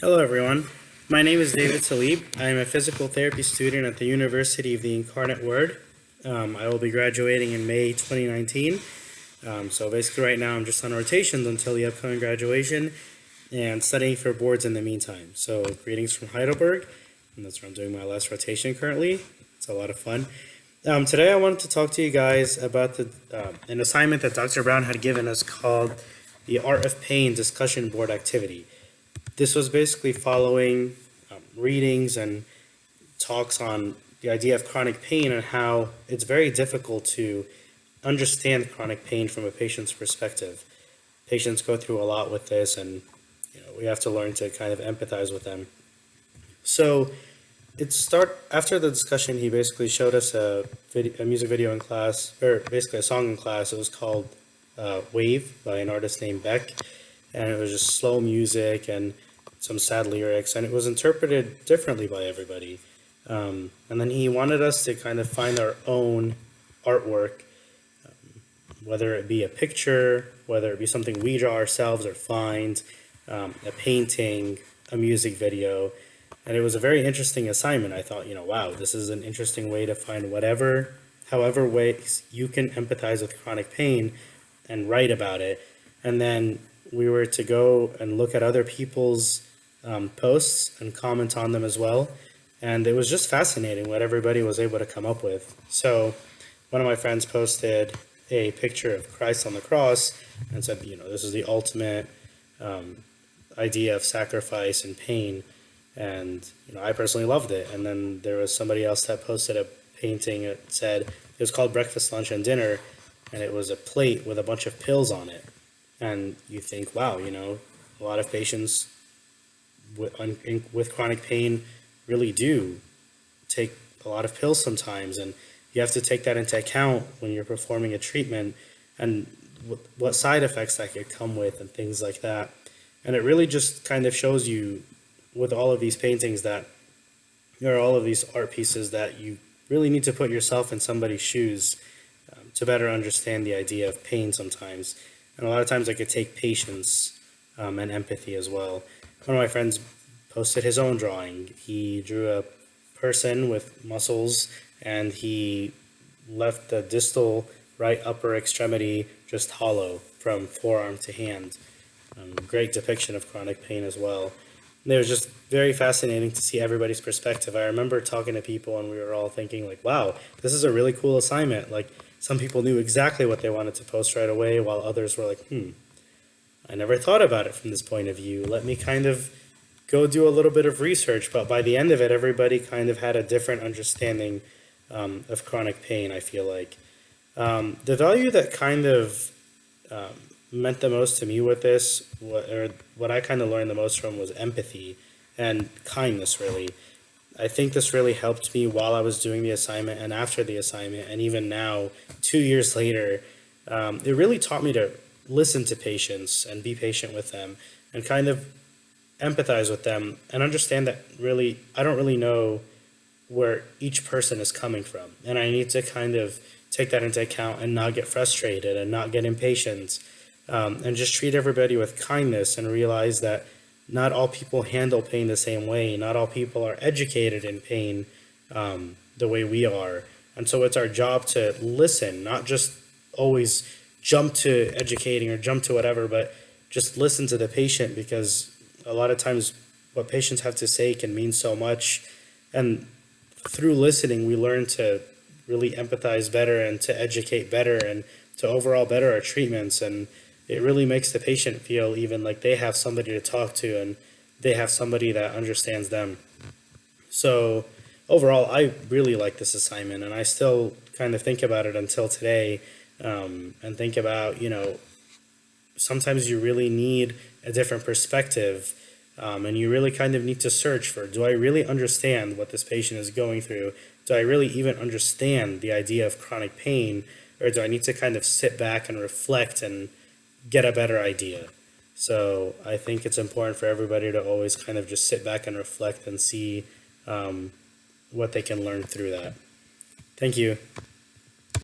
Hello, everyone. My name is David Talib. I am a physical therapy student at the University of the Incarnate Word. I will be graduating in May 2019. So basically, right now, I'm just on rotations until the upcoming graduation and studying for boards in the meantime. So, greetings from Heidelberg, and that's where I'm doing my last rotation currently. It's a lot of fun. Today, I wanted to talk to you guys about an assignment that Dr. Brown had given us called the Art of Pain Discussion Board Activity. This was basically following readings and talks on the idea of chronic pain and how it's very difficult to understand chronic pain from a patient's perspective. Patients go through a lot with this, and we have to learn to kind of empathize with them. So after the discussion, he basically showed us a music video in class, or basically a song in class. It was called Wave by an artist named Beck, and it was just slow music and some sad lyrics, and it was interpreted differently by everybody. And then he wanted us to kind of find our own artwork, whether it be a picture, whether it be something we draw ourselves or find, a painting, a music video. And it was a very interesting assignment. I thought, wow, this is an interesting way to find however ways you can empathize with chronic pain and write about it. And then we were to go and look at other people's posts and comment on them as well. And it was just fascinating what everybody was able to come up with. So one of my friends posted a picture of Christ on the cross and said, this is the ultimate idea of sacrifice and pain. And, I personally loved it. And then there was somebody else that posted a painting that said, it was called Breakfast, Lunch, and Dinner. And it was a plate with a bunch of pills on it. And you think, wow, a lot of patients with chronic pain really do take a lot of pills sometimes, and you have to take that into account when you're performing a treatment and what side effects that could come with and things like that. And it really just kind of shows you with all of these paintings that there are all of these art pieces that you really need to put yourself in somebody's shoes to better understand the idea of pain sometimes. And a lot of times it could take patience and empathy as well. One of my friends posted his own drawing. He drew a person with muscles, and he left the distal right upper extremity just hollow from forearm to hand. Great depiction of chronic pain as well. And it was just very fascinating to see everybody's perspective. I remember talking to people, and we were all thinking, like, wow, this is a really cool assignment. Like, some people knew exactly what they wanted to post right away, while others were like, I never thought about it from this point of view. Let me kind of go do a little bit of research. But by the end of it, everybody kind of had a different understanding of chronic pain, I feel like. The value that kind of meant the most to me with this, what I kind of learned the most from, was empathy and kindness, really. I think this really helped me while I was doing the assignment and after the assignment, and even now, 2 years later. It really taught me to listen to patients and be patient with them and kind of empathize with them and understand that really I don't really know where each person is coming from, and I need to kind of take that into account and not get frustrated and not get impatient, and just treat everybody with kindness and realize that not all people handle pain the same way. Not all people are educated in pain the way we are. And so it's our job to listen, not just always jump to educating or jump to whatever, but just listen to the patient, because a lot of times what patients have to say can mean so much. And through listening, we learn to really empathize better and to educate better and to overall better our treatments. And it really makes the patient feel even like they have somebody to talk to and they have somebody that understands them. So overall, I really like this assignment, and I still kind of think about it until today, and think about, sometimes you really need a different perspective, and you really kind of need to search for, do I really understand what this patient is going through? Do I really even understand the idea of chronic pain? Or do I need to kind of sit back and reflect and get a better idea? So I think it's important for everybody to always kind of just sit back and reflect and see what they can learn through that. Thank you.